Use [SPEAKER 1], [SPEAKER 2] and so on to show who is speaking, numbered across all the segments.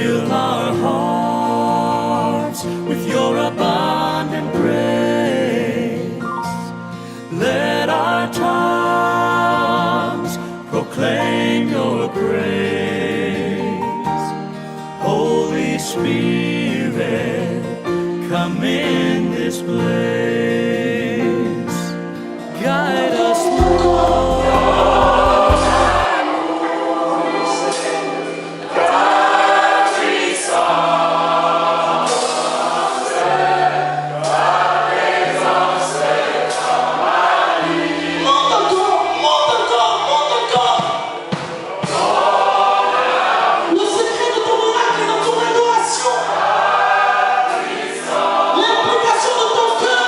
[SPEAKER 1] Fill our hearts with your abundant grace. Let our tongues proclaim your praise. Holy Spirit, come in this place. Guide us, Lord.
[SPEAKER 2] L'implication de ton cœur.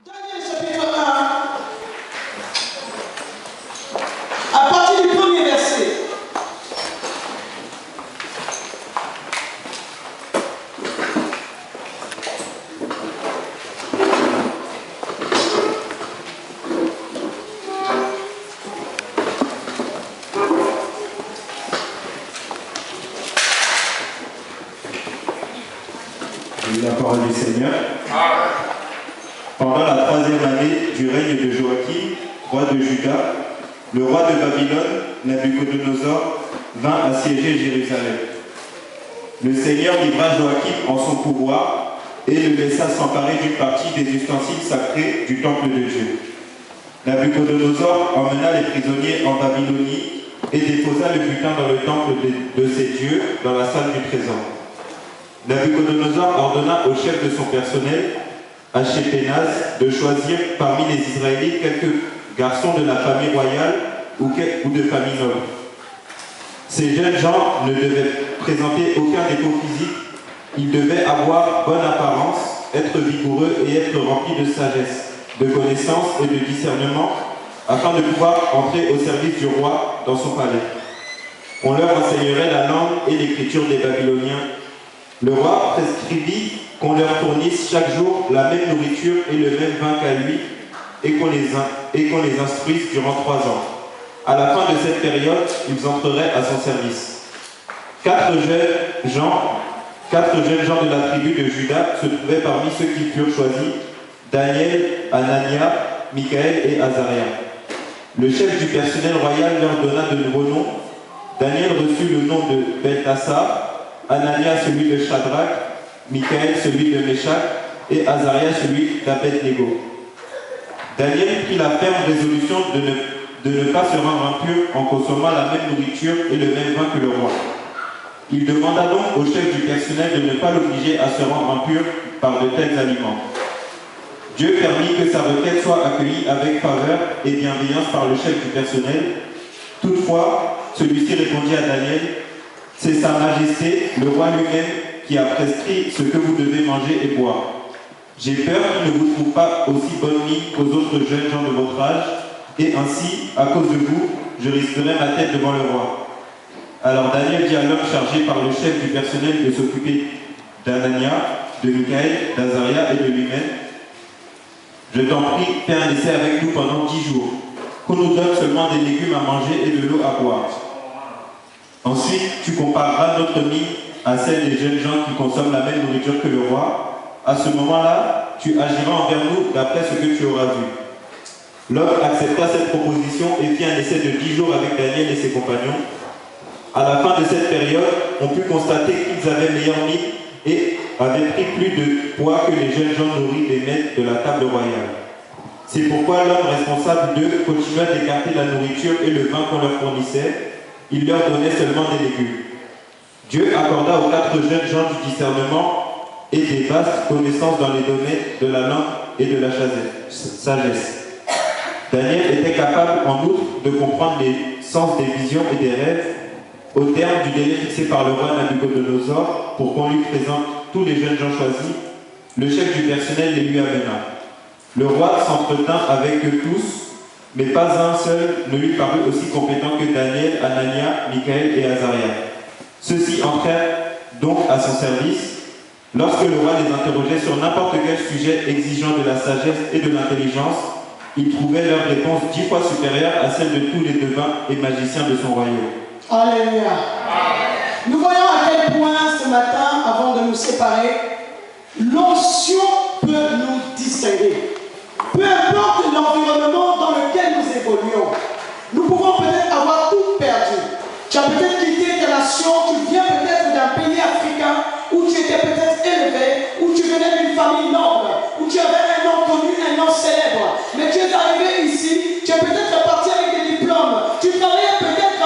[SPEAKER 2] Daniel chapitre 1, à partir du premier verset.
[SPEAKER 3] La parole du Seigneur. Pendant la 3e année du règne de Joachim, roi de Juda, le roi de Babylone, Nabuchodonosor, vint assiéger Jérusalem. Le Seigneur livra Joachim en son pouvoir et le laissa s'emparer d'une partie des ustensiles sacrés du temple de Dieu. Nabuchodonosor emmena les prisonniers en Babylonie et déposa le butin dans le temple de ses dieux dans la salle du trésor. Nabuchodonosor ordonna au chef de son personnel, Ashpenaz, de choisir parmi les Israélites quelques garçons de la famille royale ou de famille noble. Ces jeunes gens ne devaient présenter aucun défaut physique, ils devaient avoir bonne apparence, être vigoureux et être remplis de sagesse, de connaissance et de discernement, afin de pouvoir entrer au service du roi dans son palais. On leur enseignerait la langue et l'écriture des Babyloniens. Le roi prescrivit qu'on leur fournisse chaque jour la même nourriture et le même vin qu'à lui, et qu'on les instruise durant 3 ans. À la fin de cette période, ils entreraient à son service. 4 jeunes gens de la tribu de Juda se trouvaient parmi ceux qui furent choisis: Daniel, Anania, Michaël et Azaria. Le chef du personnel royal leur donna de nouveaux noms. Daniel reçut le nom de Beltassar, Anania celui de Shadrach, Michaël celui de Meshach et Azaria celui d'Abed-Nego. Daniel prit la ferme résolution de ne pas se rendre impur en consommant la même nourriture et le même vin que le roi. Il demanda donc au chef du personnel de ne pas l'obliger à se rendre impur par de tels aliments. Dieu permit que sa requête soit accueillie avec faveur et bienveillance par le chef du personnel. Toutefois, celui-ci répondit à Daniel: « C'est Sa Majesté, le roi lui-même, qui a prescrit ce que vous devez manger et boire. J'ai peur qu'il ne vous trouve pas aussi bonne mine qu'aux autres jeunes gens de votre âge, et ainsi, à cause de vous, je risquerai ma tête devant le roi. » Alors Daniel dit à l'homme chargé par le chef du personnel de s'occuper d'Anania, de Michaël, d'Azaria et de lui-même: « Je t'en prie, fais un essai avec nous pendant 10 jours, qu'on nous donne seulement des légumes à manger et de l'eau à boire. Ensuite, tu compareras notre mine à celle des jeunes gens qui consomment la même nourriture que le roi. À ce moment-là, tu agiras envers nous d'après ce que tu auras vu. » L'homme accepta cette proposition et fit un essai de 10 jours avec Daniel et ses compagnons. À la fin de cette période, on put constater qu'ils avaient meilleure mine et avaient pris plus de poids que les jeunes gens nourris des maîtres de la table royale. C'est pourquoi l'homme responsable d'eux continua d'écarter la nourriture et le vin qu'on leur fournissait. Il leur donnait seulement des légumes. Dieu accorda aux 4 jeunes gens du discernement et des vastes connaissances dans les domaines de la langue et de la sagesse. Daniel était capable en outre de comprendre les sens des visions et des rêves au terme du délai fixé par le roi Nabucodonosor pour qu'on lui présente tous les jeunes gens choisis. Le chef du personnel les lui amena. Le roi s'entretint avec eux tous, mais pas un seul ne lui parut aussi compétent que Daniel, Anania, Michaël et Azaria. Ceux-ci entrèrent donc à son service. Lorsque le roi les interrogeait sur n'importe quel sujet exigeant de la sagesse et de l'intelligence, ils trouvaient leur réponse 10 fois supérieure à celle de tous les devins et magiciens de son royaume.
[SPEAKER 2] Alléluia. Nous voyons à quel point ce matin, avant de nous séparer, l'onction peut nous distinguer. Peu importe l'environnement dans lequel nous évoluons, nous pouvons peut-être avoir tout perdu. Tu as peut-être quitté ta nation, tu viens peut-être d'un pays africain où tu étais peut-être élevé, où tu venais d'une famille noble, où tu avais un nom connu, un nom célèbre. Mais tu es arrivé ici, tu es peut-être parti avec des diplômes, tu travaillais peut-être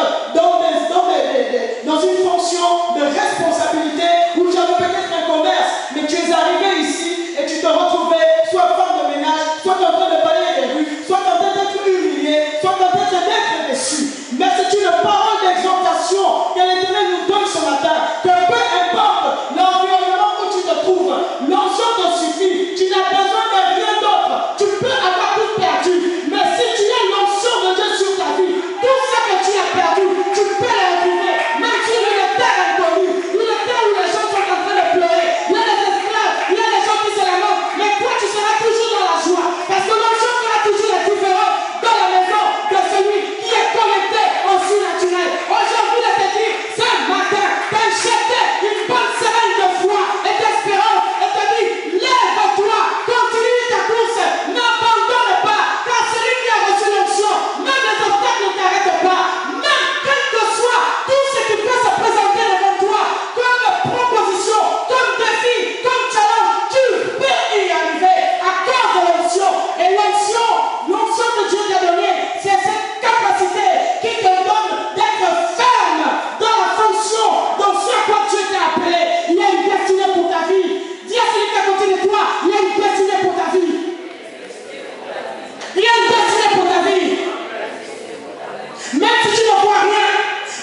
[SPEAKER 2] dans une fonction de responsabilité où tu avais peut-être un commerce, mais tu es arrivé ici et tu te retrouvais soit femme de ménage, soit en train de balayer les rues, soit en train d'être humilié, soit en train d'être déçu. Mais c'est une parole d'exhortation que l'Éternel nous donne ce matin, que peu importe l'environnement où tu te trouves, l'onction te suffit, tu n'as besoin de rien d'autre, tu peux avoir tout perdu, mais si tu as l'onction de Dieu sur ta vie, tout ce que tu as perdu, tu peux le retrouver, même si une terre inconnue, une terre où les gens sont en train de pleurer, il y a des esclaves, il y a des gens qui se lamentent, mais toi tu seras toujours dans la joie, parce que l'onction fera toujours la différence dans la maison de celui qui est connecté au surnaturel. Aujourd'hui, je te dis, ce matin, t'injecter une bonne semaine de foi et d'espérance et te dit, lève-toi, continue ta course, n'abandonne pas, car celui qui a reçu l'onction, même les obstacles ne t'arrêtent pas, même quel que soit tout ce qui peut se présenter devant toi, comme proposition, comme défi, comme challenge, tu peux y arriver à cause de l'onction. Et l'onction que Dieu t'a donnée, c'est cette capacité qui te donne d'être ferme dans la fonction, dans ce à quoi Dieu t'a appelé. Il y a une destinée pour ta vie. Dis à celui qui est à côté de toi, il y a une destinée pour ta vie. Il y a une destinée pour ta vie. Même si tu ne vois rien,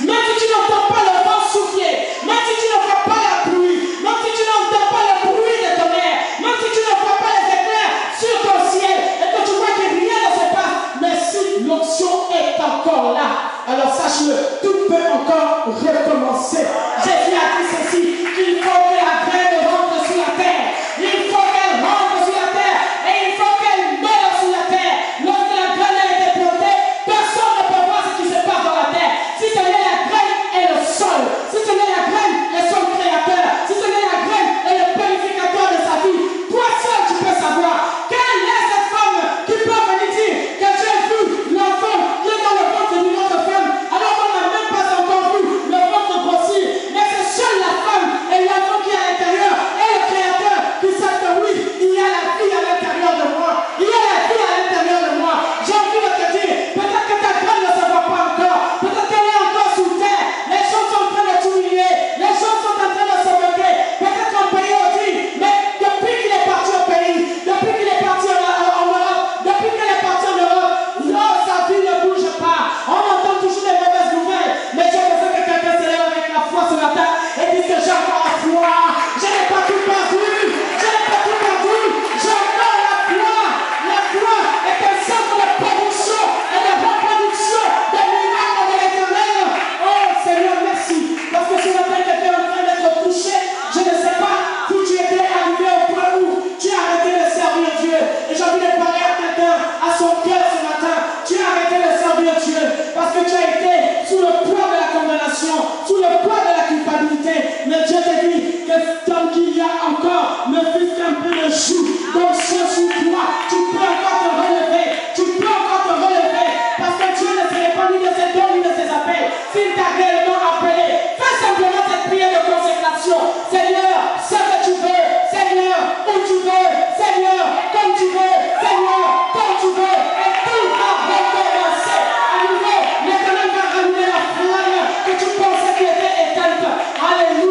[SPEAKER 2] même si tu n'entends pas le vent souffler, même si tu ne vois pas la pluie, même si tu n'entends pas le bruit des tonnerres, même si tu ne vois pas les éclairs sur ton ciel et que tu vois que rien ne se passe, mais si l'onction est encore là, alors sache-le, tout peut encore recommencer. Jésus a dit ceci, qu'il faut que la graine rentre sur la terre, il faut qu'elle rentre sur la terre et il faut qu'elle meure sur la terre. Lorsque la graine a été plantée, personne ne peut voir ce qui se passe dans la terre. Si ce n'est la graine et le sol, si ce n'est la graine et son créateur, si ce n'est la graine et le purificateur de sa vie, toi seul tu peux savoir quelle est cette femme qui peut venir dire que j'ai vu l'enfant qui est dans le ventre d'une autre femme, alors qu'on n'a même pas encore vu le ventre grossir. Mais c'est seule la femme et l'enfant qui est à l'intérieur et le créateur qui savent que oui, il y a la vie à l'intérieur de moi. Il y a la vie à l'intérieur de moi. J'ai envie de te dire, peut-être que ta graine ne se voit pas encore, peut-être qu'elle est encore sous terre, les gens sont en train de t'humilier, les gens sont en train de se moquer, peut-être qu'un pays a dit, mais depuis qu'il est parti au pays, depuis qu'il est parti en Europe, depuis qu'il est parti en Europe, là, sa vie ne bouge pas, on entend toujours des mauvaises nouvelles, mais j'ai besoin que quelqu'un se lève avec la foi ce matin et dise que j'ai encore la foi, je n'ai pas tout perdu, je n'ai pas tout perdu, j'ai encore la foi. La foi est un centre de production et de reproduction des miracles de l'Éternel. Oh Seigneur, merci, parce que ce matin quelqu'un est en train d'être touché, je ne sais pas où tu étais arrivé au point où tu as arrêté de servir Dieu, et j'ai envie de parler à quelqu'un, à son cœur ce matin, tu as arrêté de servir Dieu, parce que tu as été sous le poids de la condamnation, sous le poids de la culpabilité, mais Dieu te dit que tant qu'il y a encore le fils un peu de chou, donc sur toi, tu peux encore te relever, tu peux encore te relever, parce que Dieu ne se répand ni de ses dons ni de ses appels. S'il t'a réellement appelé, fais simplement cette prière de consécration. Seigneur, ce que tu veux, Seigneur, où tu veux, Seigneur, comme tu veux, Seigneur, comme tu veux, et tout va recommencer à nouveau. L'Éternel va ramener la flamme que tu pensais qui était éteinte. Alléluia.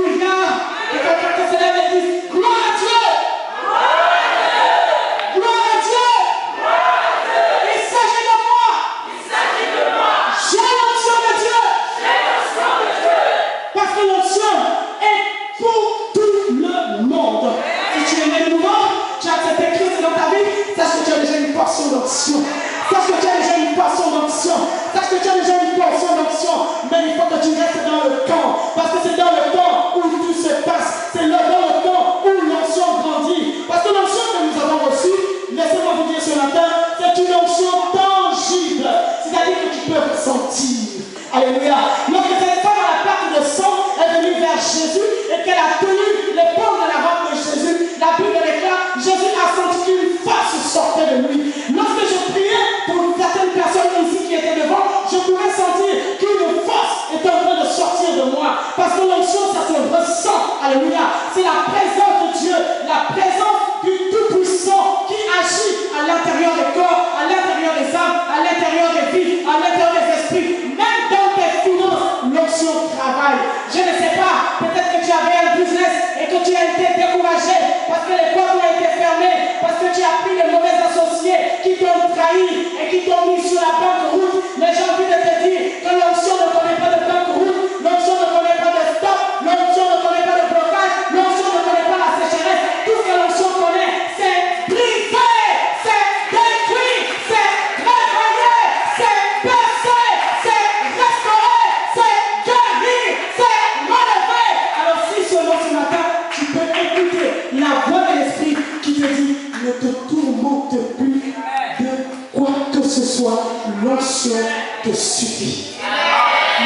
[SPEAKER 2] d'onction. Sache que tu as déjà une portion d'onction. Sache que tu as déjà une portion d'onction. Mais il faut que tu restes dans le camp. Parce que c'est dans le camp où tout se passe. C'est dans le camp où l'onction grandit. Parce que l'onction que nous avons reçue, laissez-moi vous dire ce matin, c'est une onction tangible. C'est-à-dire que tu peux ressentir. Alléluia. Lorsque cette femme à la perte de sang est venue vers Jésus et qu'elle a tenu les pommes de la robe de Jésus, la Bible déclare, Jésus a senti qu'une force sortait de lui. Lorsque je priais pour certaines personnes ici qui étaient devant, je pouvais sentir qu'une force est en train de sortir de moi. Parce que l'onction, ça se ressent. Alléluia. C'est la présence de Dieu, la présence du Tout-Puissant qui agit à l'intérieur des corps, à l'intérieur des âmes, à l'intérieur des vies, à l'intérieur des esprits. Même dans tes finances, l'onction travaille. Je ne sais pas, peut-être que tu avais un business et que tu as été découragé parce que les portes ont été fermées, parce que tu as pris de mauvais associés qui t'ont trahi et qui t'ont mis sur la banqueroute. Mais j'ai envie de te dire que l'onction ne connaît pas de banqueroute, l'onction ne connaît pas de stop, l'onction ne connaît pas de blocage, l'onction ne connaît pas la sécheresse. Tout ce que l'onction connaît, c'est briser, c'est détruire, c'est réveiller, c'est percer, c'est restaurer, c'est guérir, c'est relever. Alors si seulement ce matin, tu peux écouter la voix de l'Esprit qui te dit, ne te tourmente plus de quoi que ce soit, l'onction te suffit.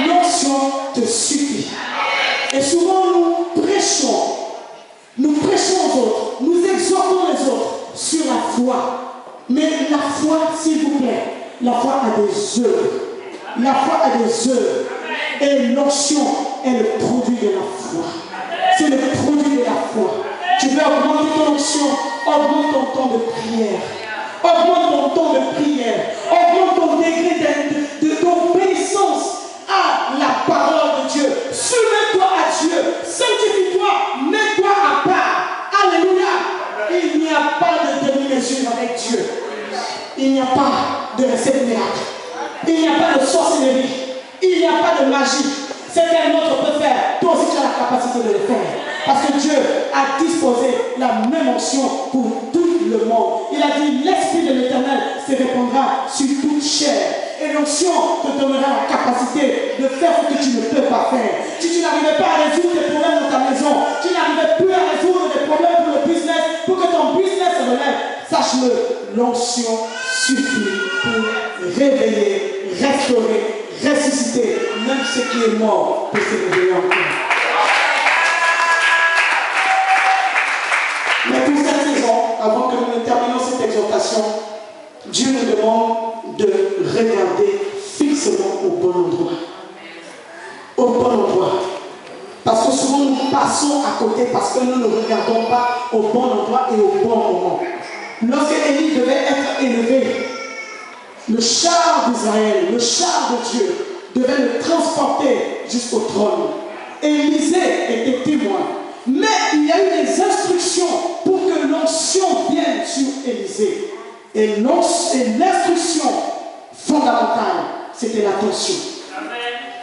[SPEAKER 2] L'onction te suffit. Et souvent nous prêchons aux autres, nous exhortons les autres sur la foi. Mais la foi, s'il vous plaît, la foi a des œuvres. La foi a des œuvres. Et l'onction est le produit de la foi. C'est le produit de la foi. Tu veux augmenter ton onction, augmente ton temps de prière. Augmente ton temps de prière. Augmente ton degré d'obéissance à la parole de Dieu. Soumets-toi à Dieu. Sanctifie-toi. Mets-toi à part. Alléluia. Il n'y a pas de demi-mesure avec Dieu. Il n'y a pas de recette miracle. Il n'y a pas de sorcellerie. Il n'y a pas de magie. Ce qu'un autre peut faire, toi aussi tu as la capacité de le faire. Parce que Dieu a disposé la même onction pour tout le monde. Il a dit, l'Esprit de l'Éternel se répandra sur toute chair. Et l'onction te donnera la capacité de faire ce que tu ne peux pas faire. Si tu n'arrivais pas à résoudre tes problèmes dans ta maison, tu n'arrivais plus à résoudre des problèmes pour le business, pour que ton business se relève, sache-le, l'onction suffit pour réveiller, restaurer, ressusciter, même ce qui est mort peut se réveiller encore. Mais pour cette raison, avant que nous ne terminions cette exhortation, Dieu nous demande de regarder fixement au bon endroit. Au bon endroit. Parce que souvent nous passons à côté parce que nous ne regardons pas au bon endroit et au bon moment. Lorsque Élie devait être élevé, le char d'Israël, le char de Dieu, devait le transporter jusqu'au trône. Élisée était témoin. Mais il y a eu des instructions pour que l'onction vienne sur Élisée. Et l'instruction fondamentale, c'était l'attention.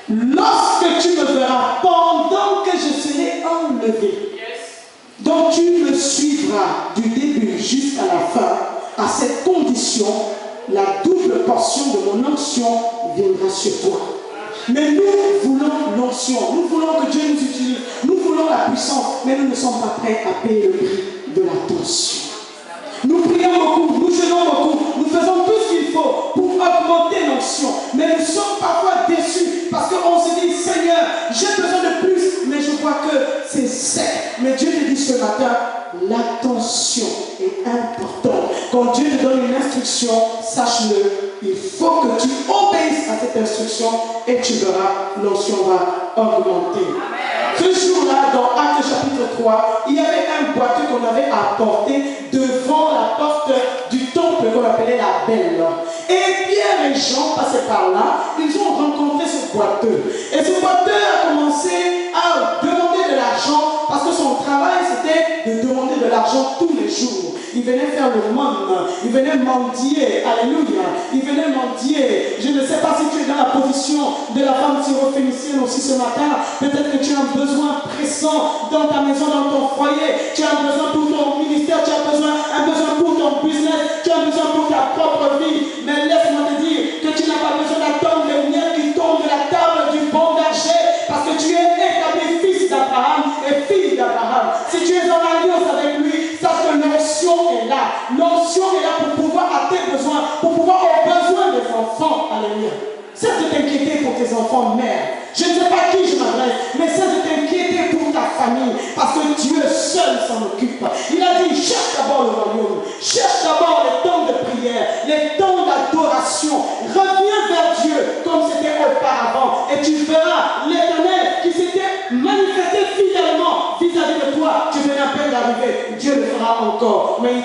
[SPEAKER 2] Lorsque tu me verras pendant que je serai enlevé, donc tu me suivras du début jusqu'à la fin, à cette condition, la double portion de mon onction viendra sur toi. Mais nous voulons l'onction, nous voulons que Dieu nous utilise, nous voulons la puissance, mais nous ne sommes pas prêts à payer le prix de l'attention. Nous prions beaucoup, nous jeûnons beaucoup, nous faisons tout ce qu'il faut pour augmenter l'onction, mais nous sommes parfois déçus parce qu'on se dit, Seigneur, j'ai besoin de plus, mais je vois que c'est sec. Mais Dieu te dit ce matin, l'attention est importante. Quand Dieu te donne une instruction, sache-le, il faut que tu obéisses à cette instruction et tu verras, l'onction va augmenter. Ce jour-là, dans Actes chapitre 3, il y avait un boiteux qu'on avait apporté devant la porte du temple qu'on appelait la Belle. Et Pierre et Jean passaient par là, ils ont rencontré ce boiteux. Et ce boiteux a commencé à demander de l'argent parce que son travail c'était de demander de l'argent tous les jours. Il venait faire le monde, il venait mendier, alléluia, il venait mendier. Je ne sais pas si tu es dans la position de la femme syrophénicienne aussi ce matin. Peut-être que tu as un besoin pressant dans ta maison, dans ton foyer. Tu as un besoin pour ton ministère, tu as un besoin pour ton business, tu as besoin pour ta propre vie. fille d'Abraham, si tu es en alliance avec lui, sache que l'onction est là. L'onction est là pour pouvoir à tes besoins, pour pouvoir aux besoins des enfants. Alléluia. Cesse de t'inquiéter pour tes enfants, mère. Je ne sais pas à qui je m'adresse, mais cesse de t'inquiéter pour ta famille, parce que Dieu seul s'en occupe. Il a dit, cherche d'abord le royaume, cherche d'abord les temps de prière, les temps d'adoration. Reviens vers Dieu comme c'était auparavant, et tu verras l'Éternel qui s'était manifesté fidèlement vis-à-vis de toi. Tu venais à peine d'arriver, Dieu le fera encore, mais il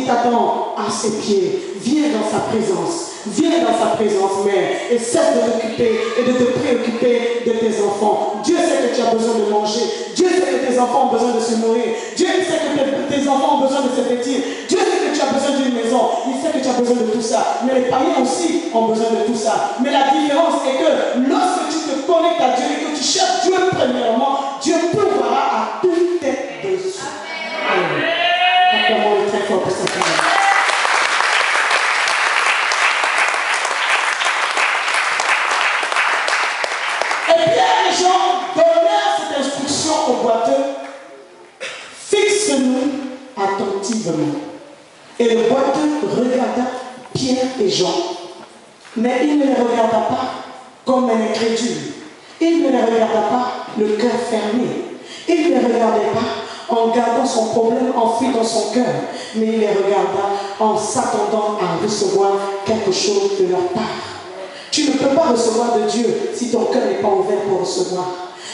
[SPEAKER 2] t'attend à ses pieds. Viens dans sa présence. Viens dans sa présence, mère, et cesse de t'occuper et de te préoccuper de tes enfants. Dieu sait que tu as besoin de manger. Dieu sait que tes enfants ont besoin de se nourrir. Dieu sait que tes enfants ont besoin de se vêtir. Dieu sait que tu as besoin d'une maison. Il sait que tu as besoin de tout ça. Mais les païens aussi ont besoin de tout ça. Mais la différence est que lorsque tu te connectes à Dieu et que tu cherches Dieu premièrement, Dieu pourvoira à tous tes besoins. Acclamons-le très fort pour cette parole. Et bien les gens donnèrent cette instruction au boiteux: fixe-nous attentivement. Et le boiteux regarda Pierre et Jean, mais il ne les regarda pas comme un incrédule. Il ne les regarda pas le cœur fermé. Il ne les regardait pas en gardant son problème enfoui dans son cœur, mais il les regarda en s'attendant à recevoir quelque chose de leur part. Tu ne peux pas recevoir de Dieu si ton cœur n'est pas ouvert pour recevoir.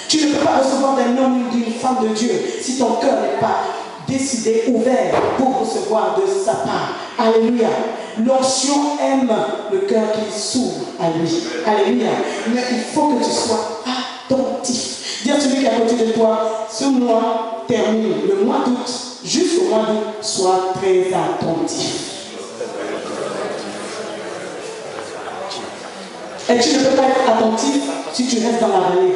[SPEAKER 2] Tu ne peux pas recevoir d'un homme ou d'une femme de Dieu si ton cœur n'est pas décidé, ouvert pour recevoir de sa part. Alléluia. L'onction aime le cœur qui s'ouvre à lui. Alléluia. Mais il faut que tu sois attentif. Dis à celui qui est à côté de toi, ce mois termine, le mois d'août, jusqu'au mois d'août, sois très attentif. Et tu ne peux pas être attentif si tu restes dans la vallée,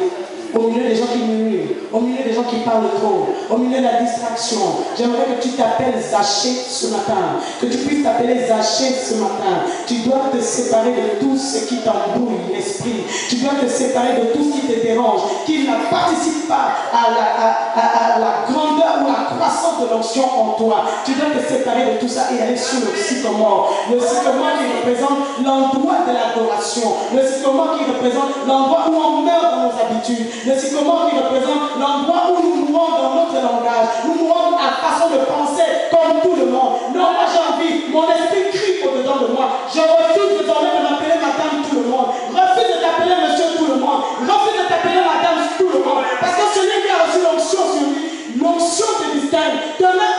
[SPEAKER 2] au milieu des gens qui murmurent, au milieu des gens qui parlent trop, au milieu de la distraction. J'aimerais que tu t'appelles Zachée ce matin, que tu puisses t'appeler Zachée ce matin. Tu dois te séparer de tout ce qui t'embrouille l'esprit. Tu dois te séparer de tout ce qui te dérange, qui ne participe pas à la grandeur ou la croissance de l'onction en toi. Tu dois te séparer de tout ça et aller sur le sycomore. Le sycomore qui représente l'endroit de l'adoration. Le sycomore qui représente l'endroit où on meurt dans nos habitudes. Le sycomore qui représente l'endroit où nous mourons dans notre langage. Nous mourons à façon de penser comme tout le monde. Non, moi j'ai envie, mon esprit crie au-dedans de moi. Je refuse désormais de m'appeler madame tout le monde. Refuse de t'appeler monsieur tout le monde. Refuse de t'appeler madame tout le monde. Parce que celui qui a reçu l'onction sur lui, l'onction te distingue. Demain,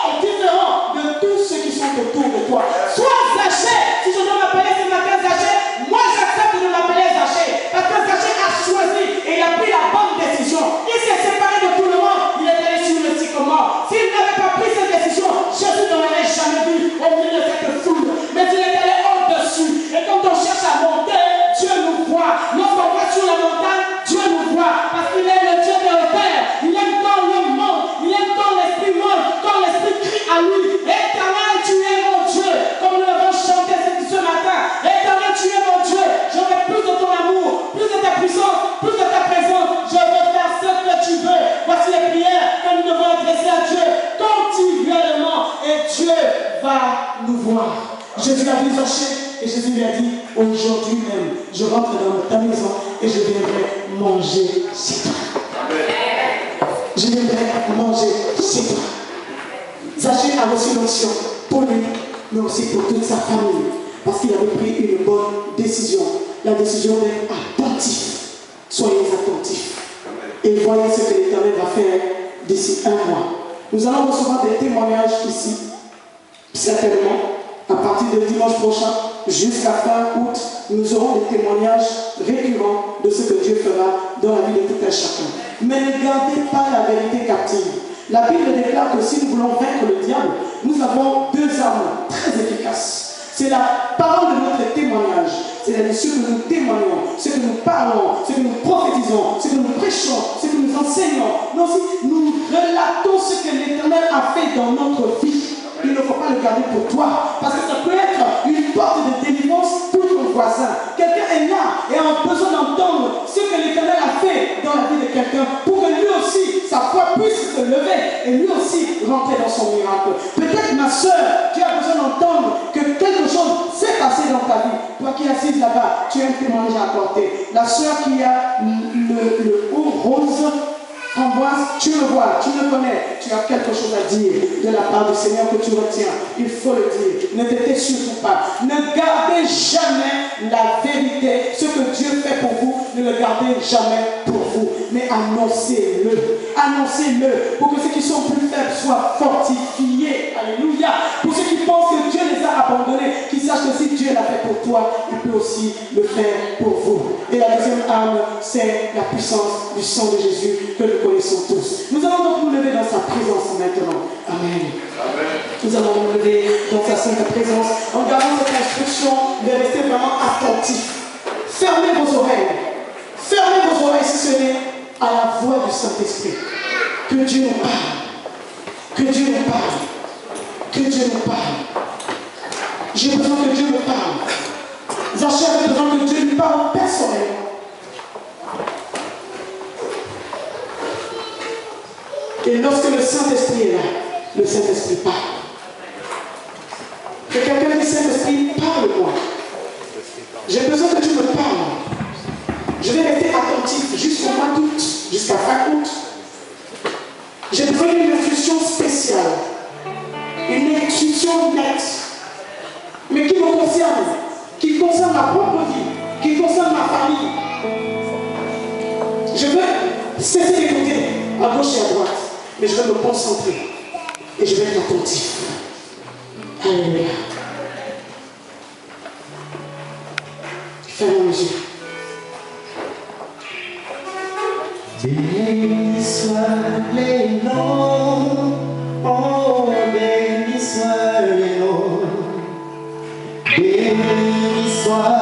[SPEAKER 2] est différent de tous ceux qui sont autour de toi. Sois Zachée. Si je dois m'appeler ce matin Zachée, moi j'accepte de m'appeler Zachée. Parce que Zachée a choisi et il a pris la bonne décision. Il s'est séparé de tout le monde. Il est allé sur le sycomore. S'il n'avait pas pris cette décision, Jésus ne l'aurait jamais vu au milieu de cette foule. Mais il est allé au-dessus. Et quand on cherche à monter, Dieu nous voit. Lorsqu'on va sur la montagne, Dieu nous voit. Parce qu'il est le Dieu de repère. Il aime quand l'homme monte. Il aime quand l'esprit monte. Quand l'esprit crie à lui. Éternel, tu es mon Dieu. Comme nous l'avons chanté ce matin. Éternel, tu es mon Dieu. Je veux plus de ton amour, plus de ta puissance, plus de ta présence. Je veux faire ce que tu veux. Voici les prières que nous devons adresser à Dieu continuellement. Et Dieu va nous voir. Jésus a vu Zachée et Jésus lui a dit: aujourd'hui même, je rentre dans ta maison et je viendrai manger chez toi. Je viendrai manger chez toi. Zachée a reçu l'onction pour lui, mais aussi pour toute sa famille, parce qu'il avait pris une bonne décision, la décision d'être attentif. Soyez attentifs et voyez ce que l'Éternel va faire d'ici un mois. Nous allons recevoir des témoignages ici, certainement. À partir de dimanche prochain, jusqu'à fin août, nous aurons des témoignages récurrents de ce que Dieu fera dans la vie de tout un chacun. Mais ne gardez pas la vérité captive. La Bible déclare que si nous voulons vaincre le diable, nous avons deux armes très efficaces. C'est la parole de notre témoignage. C'est-à-dire ce que nous témoignons, ce que nous parlons, ce que nous prophétisons, ce que nous prêchons, ce que nous enseignons. Mais aussi, nous relatons ce que l'Éternel a fait dans notre vie. Il ne faut pas le garder pour toi, parce que ça peut être une porte de délivrance pour ton voisin. Quelqu'un est là et a besoin d'entendre ce que l'Éternel a fait dans la vie de quelqu'un, pour que lui aussi sa foi puisse se lever et lui aussi rentrer dans son miracle. Peut-être ma soeur, tu as besoin d'entendre que quelque chose s'est passé dans ta vie. Toi qui es assise là-bas, tu as un témoignage à apporter. La soeur qui a le haut rose, Ambroise, tu le vois, tu le connais, tu as quelque chose à dire de la part du Seigneur que tu retiens. Il faut le dire. Ne t'étais surtout pas. Ne gardez jamais la vérité. Ce que Dieu fait pour vous, ne le gardez jamais pour vous. Mais annoncez-le. Annoncez-le pour que ceux qui sont plus faibles soient fortifiés. Alléluia. Pour ceux qui pensent que Dieu les a abandonnés, qu'ils sachent que si Dieu l'a fait pour toi, il peut aussi le faire pour vous. Et la deuxième arme, c'est la puissance du sang de Jésus que nous connaissons tous. Nous allons donc nous lever dans sa présence maintenant. Amen. Amen. Nous allons nous lever dans sa sainte présence en gardant cette instruction de rester vraiment attentif. Fermez vos oreilles. Fermez vos oreilles si ce n'est à la voix du Saint-Esprit. Que Dieu nous parle. Que Dieu nous parle. Que Dieu nous parle. J'ai besoin que Dieu me parle. Zaché avait besoin que Dieu lui parle personnellement. Et lorsque le Saint-Esprit est là, le Saint-Esprit parle. Que quelqu'un dit Saint-Esprit, parle-moi. J'ai besoin que tu me parles. Je vais rester attentif jusqu'au mois d'août, jusqu'à fin août. J'ai besoin d'une intuition spéciale. Une intuition nette. Mais qui me concerne. Qui concerne ma propre vie. Qui concerne ma famille. Je veux cesser d'écouter à gauche et à droite. Mais je vais me concentrer. Et je vais être attentif. Alléluia. Fermons les yeux.
[SPEAKER 4] Béni soient les noms, oh béni soient les noms, béni soient